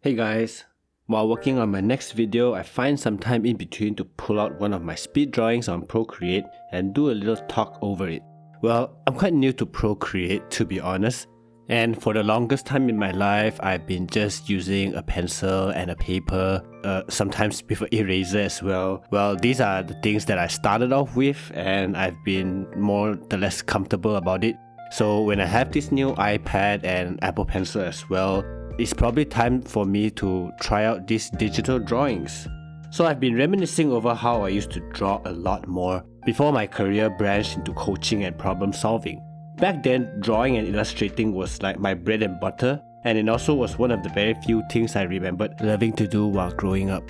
Hey guys, while working on my next video, I find some time in between to pull out one of my speed drawings on Procreate and do a little talk over it. Well, I'm quite new to Procreate to be honest, and for the longest time in my life, I've been just using a pencil and a paper, sometimes with an eraser as well. Well, these are the things that I started off with and I've been more or less comfortable about it. So when I have this new iPad and Apple Pencil as well, it's probably time for me to try out these digital drawings. So I've been reminiscing over how I used to draw a lot more before my career branched into coaching and problem solving. Back then, drawing and illustrating was like my bread and butter, and it also was one of the very few things I remembered loving to do while growing up.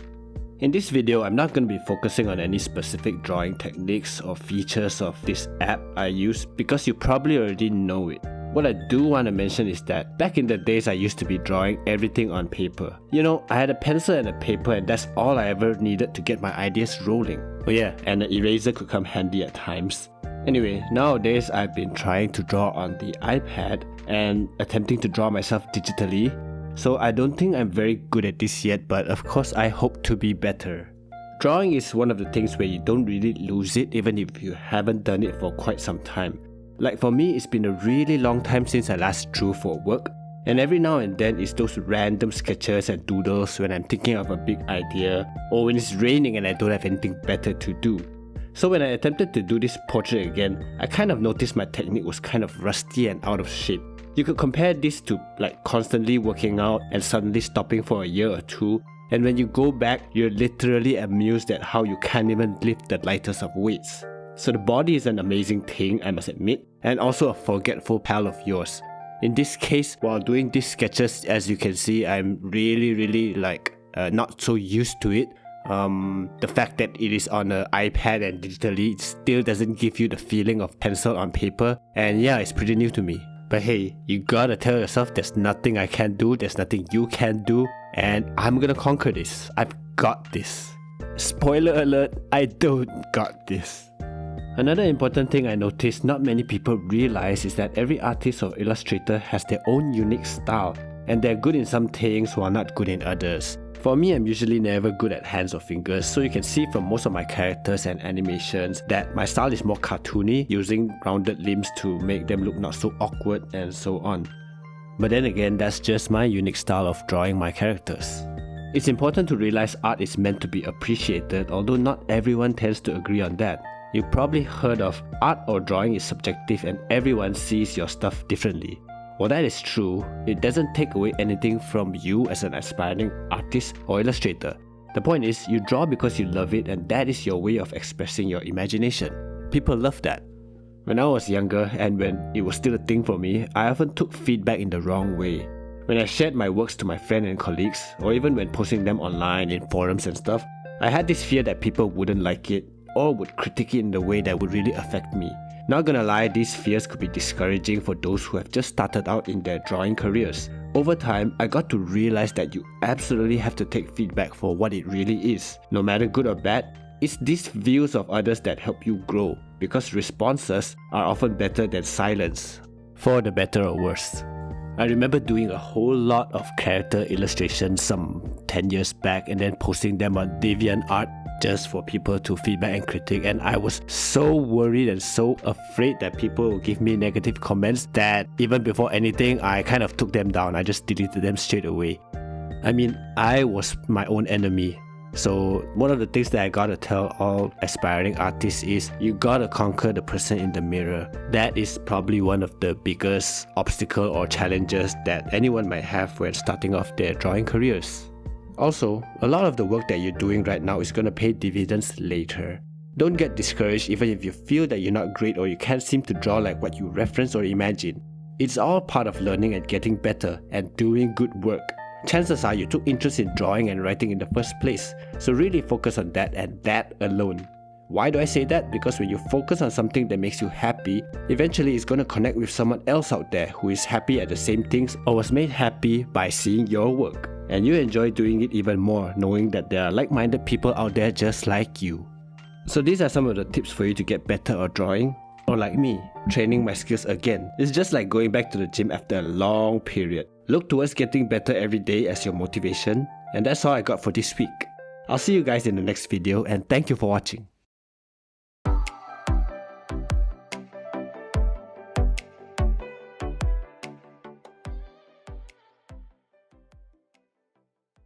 In this video, I'm not going to be focusing on any specific drawing techniques or features of this app I use because you probably already know it. What I do want to mention is that back in the days I used to be drawing everything on paper. You know, I had a pencil and a paper and that's all I ever needed to get my ideas rolling. Oh yeah, and an eraser could come handy at times. Anyway, nowadays I've been trying to draw on the iPad and attempting to draw myself digitally. So I don't think I'm very good at this yet, but of course I hope to be better. Drawing is one of the things where you don't really lose it even if you haven't done it for quite some time. Like for me, it's been a really long time since I last drew for work, and every now and then it's those random sketches and doodles when I'm thinking of a big idea or when it's raining and I don't have anything better to do. So when I attempted to do this portrait again, I kind of noticed my technique was kind of rusty and out of shape. You could compare this to like constantly working out and suddenly stopping for a year or two, and when you go back, you're literally amused at how you can't even lift the lightest of weights. So the body is an amazing thing, I must admit, and also a forgetful pal of yours. In this case, while doing these sketches, as you can see, I'm really not so used to it. The fact that it is on an iPad and digitally, it still doesn't give you the feeling of pencil on paper, and yeah, it's pretty new to me. But hey, you gotta tell yourself there's nothing I can do, there's nothing you can do, and I'm gonna conquer this. I've got this. Spoiler alert, I don't got this. Another important thing I noticed not many people realize is that every artist or illustrator has their own unique style, and they're good in some things while not good in others. For me, I'm usually never good at hands or fingers, so you can see from most of my characters and animations that my style is more cartoony, using rounded limbs to make them look not so awkward and so on. But then again, that's just my unique style of drawing my characters. It's important to realize art is meant to be appreciated, although not everyone tends to agree on that. You've probably heard of art or drawing is subjective and everyone sees your stuff differently. While that is true, it doesn't take away anything from you as an aspiring artist or illustrator. The point is, you draw because you love it and that is your way of expressing your imagination. People love that. When I was younger and when it was still a thing for me, I often took feedback in the wrong way. When I shared my works to my friends and colleagues, or even when posting them online in forums and stuff, I had this fear that people wouldn't like it or would critique it in the way that would really affect me. Not gonna lie, these fears could be discouraging for those who have just started out in their drawing careers. Over time, I got to realize that you absolutely have to take feedback for what it really is. No matter good or bad, it's these views of others that help you grow, because responses are often better than silence, for the better or worse. I remember doing a whole lot of character illustrations some 10 years back and then posting them on DeviantArt just for people to feedback and critique, and I was so worried and so afraid that people would give me negative comments that even before anything, I kind of took them down. I just deleted them straight away. I mean, I was my own enemy. So one of the things that I gotta tell all aspiring artists is you gotta conquer the person in the mirror. That is probably one of the biggest obstacle or challenges that anyone might have when starting off their drawing careers. Also, a lot of the work that you're doing right now is going to pay dividends later. Don't get discouraged even if you feel that you're not great or you can't seem to draw like what you reference or imagine. It's all part of learning and getting better and doing good work. Chances are you took interest in drawing and writing in the first place, so really focus on that and that alone. Why do I say that? Because when you focus on something that makes you happy, eventually it's going to connect with someone else out there who is happy at the same things or was made happy by seeing your work. And you enjoy doing it even more, knowing that there are like-minded people out there just like you. So these are some of the tips for you to get better at drawing. Or like me, training my skills again. It's just like going back to the gym after a long period. Look towards getting better every day as your motivation, and that's all I got for this week. I'll see you guys in the next video, and thank you for watching.